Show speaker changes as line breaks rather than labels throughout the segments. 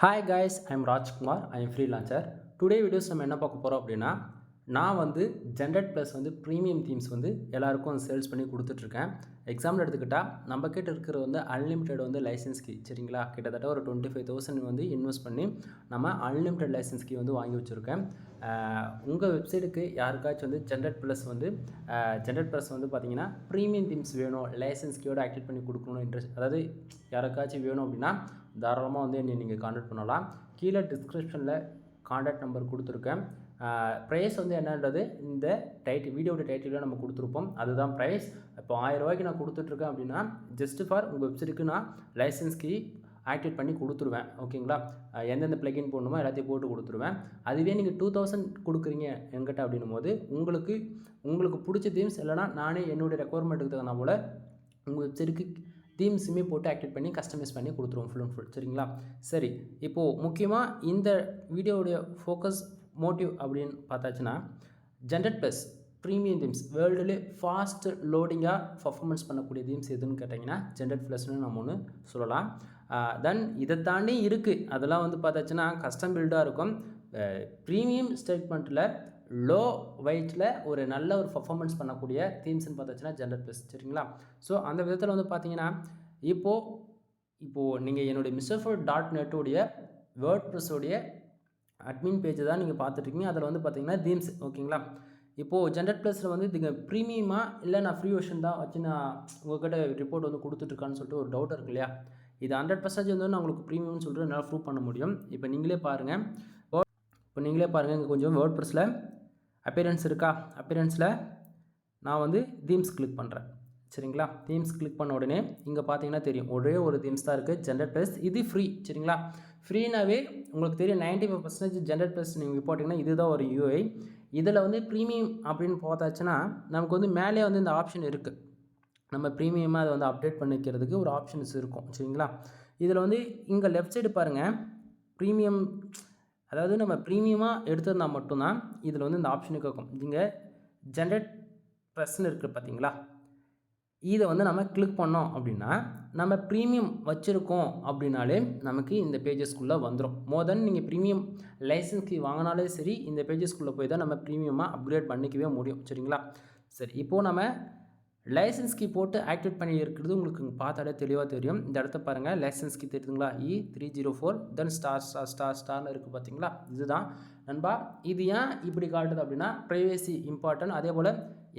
Hi guys, I'm Rajkumar. I'm freelancer. Today videos நம்ம என்ன பார்க்க போகிறோம் அப்படின்னா, நான் வந்து ஜென்ரட் ப்ளஸ் வந்து ப்ரீமியம் தீம்ஸ் வந்து எல்லாருக்கும் சேல்ஸ் பண்ணி கொடுத்துட்ருக்கேன். எக்ஸாம்பிள் எடுத்துக்கிட்டால் நம்ம கிட்ட இருக்கிறது வந்து அன்லிமிட்டெட் வந்து லைசன்ஸ் கீ, சரிங்களா? கிட்டத்தட்ட ஒரு 25,000 வந்து இன்வெஸ்ட் பண்ணி நம்ம அன்லிமிட்டெட் லைசன்ஸ் கீ வந்து வாங்கி வச்சுருக்கேன். உங்கள் வெப்சைட்டுக்கு யாருக்காச்சும் வந்து ஜென்ரட் ப்ளஸ் வந்து பார்த்தீங்கன்னா ப்ரீமியம் தீம்ஸ் வேணும், லைசன்ஸ் கீயோடு ஆக்டிவேட் பண்ணி கொடுக்கணும்னு இன்ட்ரெஸ்ட், அதாவது யாருக்காச்சும் வேணும் அப்படின்னா தாராளமாக வந்து என்னை நீங்கள் காண்டாக்ட் பண்ணலாம். கீழே டிஸ்கிரிப்ஷனில் காண்டாக்ட் நம்பர் கொடுத்துருக்கேன். ப்ரைஸ் வந்து என்னன்றது இந்த வீடியோட டைட்டிலில் நம்ம கொடுத்துருப்போம். அதுதான் ப்ரைஸ். இப்போ 1000 ரூபாய்க்கு நான் கொடுத்துட்ருக்கேன் அப்படின்னா ஜஸ்ட் ஃபார் உங்கள் வெப்சைட்டுக்கு நான் லைசன்ஸ் கீ ஆக்டிவேட் பண்ணி கொடுத்துருவேன். ஓகேங்களா? எந்தெந்த ப்ளகின் போடணுமோ எல்லாத்தையும் போட்டு கொடுத்துருவேன். அதுவே நீங்கள் 2000 கொடுக்குறீங்க என்கிட்ட அப்படின்னும் போது உங்களுக்கு பிடிச்ச தீம்ஸ் இல்லைனா நானே என்னுடைய ரெக்குவயர்மெண்ட்டுக்கு தகுந்த போல் உங்கள் வெப்சைட்டுக்கு தீம்ஸுமே போட்டு ஆக்டிவேட் பண்ணி கஸ்டமைஸ் பண்ணி கொடுத்துருவோம் ஃபுல் அண்ட் ஃபுல். சரிங்களா? சரி, இப்போது முக்கியமாக இந்த வீடியோவுடைய ஃபோக்கஸ் மோட்டிவ் அப்படின்னு பார்த்தாச்சுன்னா, ஜென்ரட் ப்ளஸ் ப்ரீமியம் தீம்ஸ் வேர்ல்டுலே ஃபாஸ்ட் லோடிங்காக பர்ஃபார்மன்ஸ் பண்ணக்கூடிய தீம்ஸ் எதுன்னு கேட்டிங்கன்னா ஜென்ரட் ப்ளஸ்னு நம்ம ஒன்று சொல்லலாம். தென் இதை தாண்டி இருக்குது, அதெல்லாம் வந்து பார்த்தாச்சுன்னா கஸ்டம் பில்டாக இருக்கும். ப்ரீமியம் ஸ்டேட்மெண்ட்டில் லோ வெயிட்டில் ஒரு நல்ல ஒரு பர்ஃபார்மன்ஸ் பண்ணக்கூடிய தீம்ஸ்ன்னு பார்த்தாச்சுன்னா ஜென்ரட் ப்ளஸ். சரிங்களா? ஸோ அந்த விதத்தில் வந்து பார்த்தீங்கன்னா இப்போது நீங்கள் என்னுடைய MrFood.net உடைய வேர்ட்ப்ரெஸ்ஸோடைய அட்மின் பேஜை தான் நீங்கள் பார்த்துட்ருக்கீங்க. அதில் வந்து பார்த்தீங்கன்னா தீம்ஸ். ஓகேங்களா? இப்போது ஜென்ரட் ப்ளஸில் வந்து இதுங்க ப்ரீமியமாக இல்லை நான் ஃப்ரீ வெர்ஷன் தான் வச்சு நான் உங்கள்கிட்ட ரிப்போர்ட் வந்து கொடுத்துட்ருக்கான்னு சொல்லிட்டு ஒரு டவுட் இருக்கு இல்லையா? இது 100% வந்து நான் உங்களுக்கு ப்ரீமியம்னு சொல்லிட்டு என்னால் ப்ரூவ் பண்ண முடியும். இப்போ நீங்களே பாருங்கள், இங்கே கொஞ்சம் வேர்ட்ப்ரெஸ்ஸில் அப்பியரன்ஸ் இருக்கா? அப்பியரன்ஸில் நான் வந்து தீம்ஸ் கிளிக் பண்ணுறேன். சரிங்களா? தீம்ஸ் கிளிக் பண்ண உடனே இங்கே பார்த்தீங்கன்னா தெரியும், ஒரே ஒரு தீம்ஸ் தான் இருக்குது, ஜென்ரட் ப்ளஸ். இது ஃப்ரீ. சரிங்களா? ஃப்ரீனாவே உங்களுக்கு தெரியும் 95% ஜென்ரட் ப்ளஸ் நீங்கள் போட்டிங்கன்னா இதுதான் ஒரு யூஐ. இதில் வந்து ப்ரீமியம் அப்படின்னு பார்த்தாச்சுன்னா நமக்கு வந்து மேலே வந்து இந்த ஆப்ஷன் இருக்குது. நம்ம ப்ரீமியமாக அதை வந்து அப்டேட் பண்ணிக்கிறதுக்கு ஒரு ஆப்ஷன்ஸ் இருக்கும். சரிங்களா? இதில் வந்து இங்கே லெஃப்ட் சைடு பாருங்கள், ப்ரீமியம், அதாவது நம்ம ப்ரீமியமாக எடுத்திருந்தால் மட்டும்தான் இதில் வந்து இந்த ஆப்ஷனுக்கு இருக்கும். இங்கே ஜென்ரட் ப்ளஸ்ன்னு இருக்குது பார்த்தீங்களா? இதை வந்து நம்ம கிளிக் பண்ணோம் அப்படின்னா நம்ம ப்ரீமியம் வச்சுருக்கோம் அப்படின்னாலே நமக்கு இந்த பேஜஸ்க்குள்ளே வந்துடும். மோர் தென் நீங்கள் ப்ரீமியம் லைசன்ஸ்க்கு வாங்கினாலே சரி, இந்த பேஜஸ்க்குள்ளே போய் தான் நம்ம ப்ரீமியமாக அப்கிரேட் பண்ணிக்கவே முடியும். சரிங்களா? சரி, இப்போது நம்ம லைசன்ஸ் கீ போட்டு ஆக்டிவேட் பண்ணி இருக்கிறது உங்களுக்கு பார்த்தாலே தெளிவாக தெரியும். இந்த இடத்த பாருங்கள், லைசன்ஸ் கீ தெரியுதுங்களா? E304 தென் ஸ்டார்னு இருக்குது பார்த்தீங்களா? இதுதான் நண்பா. இது ஏன் இப்படி காட்டுது அப்படின்னா ப்ரைவேசி இம்பார்ட்டன்ட். அதே போல்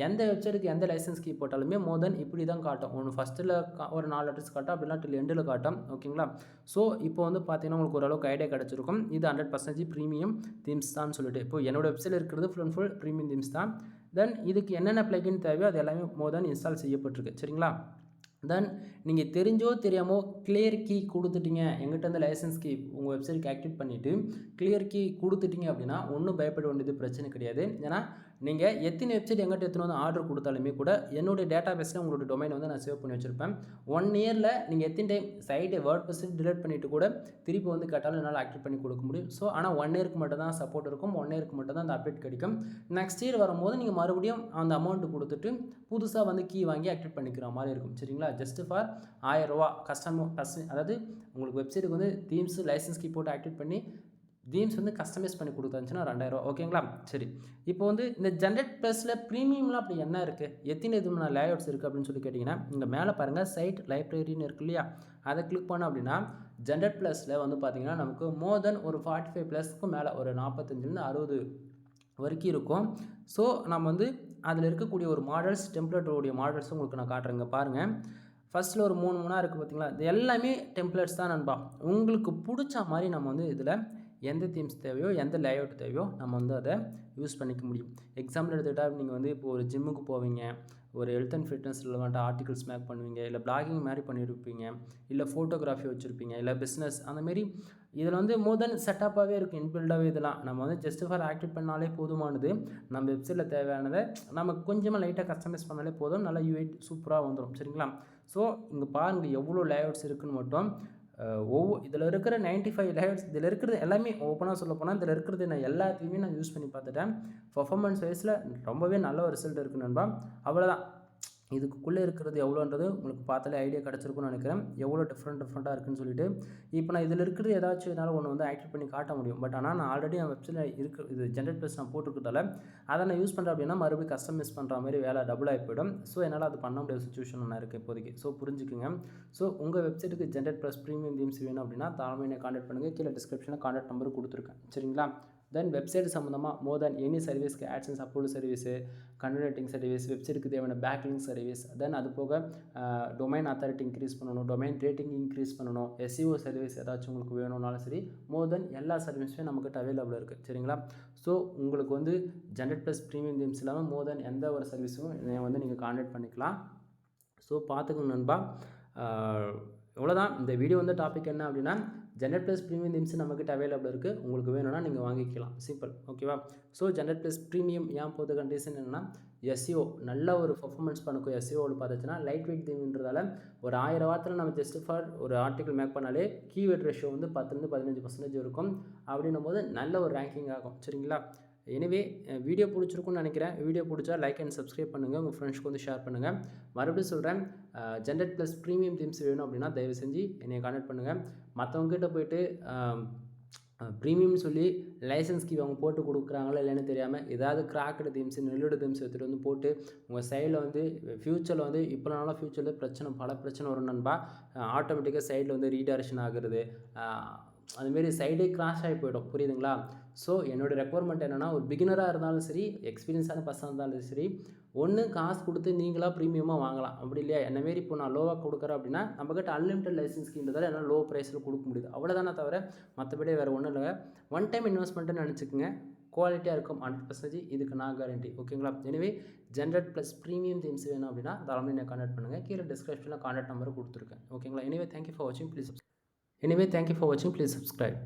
எந்த வெப்சைட்டுக்கு எந்த லைசன்ஸ் கீ போட்டாலுமே மோர் தென் இப்படி தான் காட்டும். ஒன்று ஃபஸ்ட்டில் ஒரு 4 லெட்டர்ஸ் காட்டும், அப்படின்னா டில் எண்டில் காட்டும். ஓகேங்களா? ஸோ இப்போ வந்து பார்த்தீங்கன்னா உங்களுக்கு ஓரளவுக்கு ஐடியா கிடச்சிருக்கும். இது 100% ப்ரீமியம் தீம்ஸ் தான் சொல்லிட்டு. இப்போ என்னோட வெப்சைட்டில் இருக்கிறது full and full premium themes தான். தென் இதுக்கு என்னென்ன ப்ளகின் தேவையோ அது எல்லாமே மோர் தென் இன்ஸ்டால் செய்யப்பட்டிருக்கு. சரிங்களா? தென் நீங்கள் தெரிஞ்சோ தெரியாமோ கிளியர் கீ கொடுத்துட்டீங்க, எங்கிட்ட வந்து லைசன்ஸ் கீ உங்கள் வெப்சைட்டுக்கு ஆக்டிவேட் பண்ணிவிட்டு கிளியர் கீ கொடுத்துட்டீங்க அப்படின்னா ஒன்றும் பயப்பட வேண்டியது பிரச்சனை கிடையாது. ஏன்னா நீங்கள் எத்தனை வெப்சைட் எங்கிட்ட எத்தனை வந்து ஆர்டர் கொடுத்தாலுமே கூட என்னுடைய டேட்டா பேஸில் உங்களோட டொமைன் வந்து நான் சேவ் பண்ணி வச்சுருப்பேன். 1 இயரில் நீங்கள் எத்தனை டைம் சைட்டை வேர்ட்ப்ரெஸ் டிலீட் பண்ணிவிட்டு கூட திருப்பி வந்து கேட்டாலும் என்னால் ஆக்டிவேட் பண்ணி கொடுக்க முடியும். ஸோ ஆனால் 1 இயருக்கு மட்டும் தான் சப்போர்ட் இருக்கும், 1 இயருக்கு மட்டும் தான் அந்த அப்டேட் கிடைக்கும். நெக்ஸ்ட் இயர் வரும்போது நீங்கள் மறுபடியும் அந்த அமௌண்ட்டு கொடுத்துட்டு புதுசாக வந்து கீ வாங்கி ஆக்டிவேட் பண்ணிக்கிற மாதிரி இருக்கும். சரிங்களா? ஜஸ்ட் ஃபார் 1000 ரூபா அதாவது உங்களுக்கு வெப்சைட்டுக்கு வந்து தீம்ஸ் லைசன்ஸ் கீ போட்டு ஆக்டிவேட் பண்ணி தீம்ஸ் வந்து கஸ்டமைஸ் பண்ணி கொடுத்தாச்சுன்னா 2000 ரூபா. ஓகேங்களா? சரி, இப்போ வந்து இந்த ஜென்ரட் ப்ளஸில் ப்ரீமியம்லாம் அப்படி என்ன இருக்குது, எத்தனை விதமான லேஅவுட்ஸ் இருக்குது அப்படின்னு சொல்லி கேட்டிங்கன்னா இங்கே மேலே பாருங்கள், சைட் லைப்ரரின்னு இருக்கு இல்லையா? அதை கிளிக் பண்ணோம் அப்படின்னா ஜென்ரட் ப்ளஸில் வந்து பார்த்திங்கன்னா நமக்கு மோர் தென் ஒரு 45 ப்ளஸ்க்கும் மேலே ஒரு 45லேருந்து 60 வரைக்கும் இருக்கும். ஸோ நம்ம வந்து அதில் இருக்கக்கூடிய ஒரு மாடல்ஸ், டெம்ப்ளேட்டோடைய மாடல்ஸ் உங்களுக்கு நான் காட்டுறேங்க. பாருங்கள், ஃபஸ்ட்டில் ஒரு 3 இருக்குது பார்த்தீங்களா? இது எல்லாமே டெம்ப்ளேட்ஸ் தான் நண்பா. உங்களுக்கு பிடிச்ச மாதிரி நம்ம வந்து இதில் எந்த தீம்ஸ் தேவையோ, எந்த லேஅவுட் தேவையோ நம்ம வந்து அதை யூஸ் பண்ணிக்க முடியும். எக்ஸாம்பிள் எடுத்துக்கிட்டால் நீங்கள் வந்து இப்போ ஒரு ஜிம்முக்கு போவீங்க, ஒரு ஹெல்த் அண்ட் ஃபிட்னஸ் ரிலவெண்ட்டாக ஆர்டிகல்ஸ் மேக் பண்ணுவீங்க, இல்லை பிளாகிங் மாதிரி பண்ணியிருப்பீங்க, இல்லை ஃபோட்டோகிராஃபி வச்சுருப்பீங்க, இல்லை பிஸ்னஸ், அந்தமாரி இதில் வந்து மோர் தென் செட்டப்பாகவே இருக்கும், இன்பில்டாகவே. இதெல்லாம் நம்ம வந்து ஜஸ்ட் ஃபார் ஆக்டிவேட் பண்ணாலே போதுமானது. நம்ம வெப்சைட்டில் தேவையானதை நம்ம கொஞ்சமாக லைட்டாக கஸ்டமைஸ் பண்ணாலே போதும், நல்லா யூஐ சூப்பராக வந்துடும். சரிங்களா? ஸோ இங்கே பாருங்கள் எவ்வளோ லேஅவுட்ஸ் இருக்குதுன்னு மட்டும். இதில் இருக்கிற 95 லேயர்ஸ், இதில் இருக்கிறது எல்லாமே ஓப்பனாக சொல்ல போனால் இதில் இருக்கிறது நான் எல்லாத்தையுமே நான் யூஸ் பண்ணி பார்த்துட்டேன். பர்ஃபார்மன்ஸ் வைஸில் ரொம்பவே நல்ல ஒரு ரிசல்ட் இருக்குது நண்பா. அவ்வளோதான், இதுக்குள்ளே இருக்கிறது எவ்வளோன்றது உங்களுக்கு பார்த்தாலே ஐடியா கிடச்சிருக்குன்னு நினைக்கிறேன். எவ்வளோ டிஃப்ரெண்ட்டாக இருக்குன்னு சொல்லிட்டு. இப்போ நான் இதில் இருக்கிறது ஏதாச்சும் என்னால் ஒன்று வந்து ஆக்டிவேட் பண்ணி காட்ட முடியும். பட் ஆனால் நான் ஆல்ரெடி என் வெப்சைட்டில் இது ஜென்ரேட் ப்ளஸ் நான் போட்டிருக்கிறதால அதை நான் யூஸ் பண்ணுறேன் அப்படின்னா மறுபடியும் கஸ்டமைஸ் பண்ணுற மாதிரி வேலை டபுள் ஆகி போயிடும். ஸோ என்னால் அது பண்ண முடியாத சுச்சுவேஷன் நான் இருக்குது இப்போதைக்கு. ஸோ புரிஞ்சுக்குங்க. ஸோ உங்கள் வெப்சைட்டுக்கு ஜென்ரேட் ப்ளஸ் ப்ரீமியம் தீம்ஸ் வேணும் அப்படின்னா தாராளமாக என்னை கான்டாக்ட் பண்ணுங்கள். கீழே டிஸ்கிரிப்ஷனில் கான்டாக்ட் நம்பர் கொடுத்துருக்கேன். சரிங்களா? தென் வெப்சைட் சம்மந்தமாக மோர் தென் எனி சர்வீஸ்க்கு AdSense approval service, content writing service, வெப்சைட்டுக்கு தேவையான பேக்லிங்க் சர்வீஸ், தென் அது போக டொமைன் அத்தாரிட்டி இன்க்ரீஸ் பண்ணணும், டொமைன் ரேட்டிங் இன்க்ரீஸ் பண்ணணும், SEO சர்வீஸ் ஏதாச்சும் உங்களுக்கு வேணும்னாலும் சரி, மோர் தென் எல்லா சர்வீஸுமே நம்மக்கிட்ட அவைலபிள் இருக்குது. சரிங்களா? ஸோ உங்களுக்கு வந்து ஜென்ரேட் ப்ளஸ் ப்ரீமியம் தீம்ஸ் இல்லாமல் மோர் தென் எந்த ஒரு சர்வீஸும் வந்து நீங்கள் கான்டாக்ட் பண்ணிக்கலாம். ஸோ பார்த்துக்கோங்க நண்பா. இவ்வளோதான் இந்த வீடியோ வந்து டாபிக் என்ன அப்படின்னா ஜென்ரேட் ப்ளஸ் ப்ரீமியம் தீம்ஸ் நம்மக்கிட்ட அவைலபிள் இருக்குது. உங்களுக்கு வேணும்னா நீங்கள் வாங்கிக்கலாம். சிம்பிள். ஓகேவா? ஸோ ஜென்ரேட் ப்ளஸ் ப்ரீமியம் ஏன் போது கண்டிஷன் என்னென்னா SEO நல்ல ஒரு பர்ஃபார்மன்ஸ் பண்ணக்கும். SEOவில் பார்த்துச்சுன்னா லைட் வெயிட் தீம்ன்றதால ஒரு 1000 வார்த்தையில் நம்ம ஜஸ்ட் ஃபார் ஒரு ஆர்டிக்கல் மேக் பண்ணாலே கீவேர்ட் ரேஷியோ வந்து 10-15% இருக்கும். அப்படின்னும் போது நல்ல ஒரு ரேங்கிங் ஆகும். சரிங்களா? எனவே வீடியோ பிடிச்சிருக்குன்னு நினைக்கிறேன். வீடியோ பிடிச்சா லைக் அண்ட் சப்ஸ்கிரைப் பண்ணுங்கள். உங்கள் ஃப்ரெண்ட்ஸ்க்கு வந்து ஷேர் பண்ணுங்கள். மறுபடியும் சொல்கிறேன், ஜென்ரேட் ப்ளஸ் ப்ரீமியம் தீம்ஸ் வேணும் அப்படின்னா தயவு செஞ்சு என்னை கான்டாக்ட் பண்ணுங்கள். மற்றவங்ககிட்ட போய்ட்டு ப்ரீமியம் சொல்லி லைசன்ஸ் கீ அவங்க போட்டு கொடுக்குறாங்களா இல்லைன்னு தெரியாமல் ஏதாவது கிராக்கடு தீம்ஸ் நெல்லோட தீம்ஸ் எடுத்துகிட்டு வந்து போட்டு உங்கள் சைடில் வந்து ஃப்யூச்சரில் வந்து இப்போனாலும் ஃப்யூச்சரில் பல பிரச்சனை வரும் நண்பா. ஆட்டோமேட்டிக்காக சைடில் வந்து ரீடைரக்ஷன் ஆகுறது, அதுமாரி சைடே கிராஷ் ஆகி போய்டும். புரியுதுங்களா? ஸோ என்னோடய ரெக்குவயர்மெண்ட் என்னென்னா ஒரு பிகினராக இருந்தாலும் சரி, எக்ஸ்பீரியன்ஸான பர்சனாக இருந்தாலும் சரி, ஒன்று காசு கொடுத்து நீங்களாக ப்ரீமியமாக வாங்கலாம். அப்படி இல்லையா என்னமாரி இப்போ நான் லோவாக கொடுக்குறேன் அப்படின்னா நம்மக்கிட்ட அன்லிமிட்டட் லைசன்ஸ் ஸ்கீம்ன்றதால என்னால் லோ ப்ரைஸில் கொடுக்க முடியுது. அவ்வளோதானே தவிர மற்றபடி வேறு ஒன்றும் இல்லைங்க. ஒன் டைம் இன்வெஸ்ட்மெண்ட்டுன்னு நினச்சிக்கோங்க. குவாலிட்டியாக இருக்கும் 100%. இதுக்கு நான் கேரண்டி. ஓகேங்களா? எனவே ஜென்ரேட் ப்ளஸ் ப்ரீமியம் தீம்ஸ் வேணும் அப்படின்னா தாராளமாக என்னை கான்டாக்ட் பண்ணுங்கள். கீழே டிஸ்கிரிப்ஷனில் கான்டாக்ட் நம்பர் கொடுத்துருக்கேன். ஓகேங்களா? எனிவே தேங்க்யூ ஃபார் வாட்சிங். Please subscribe.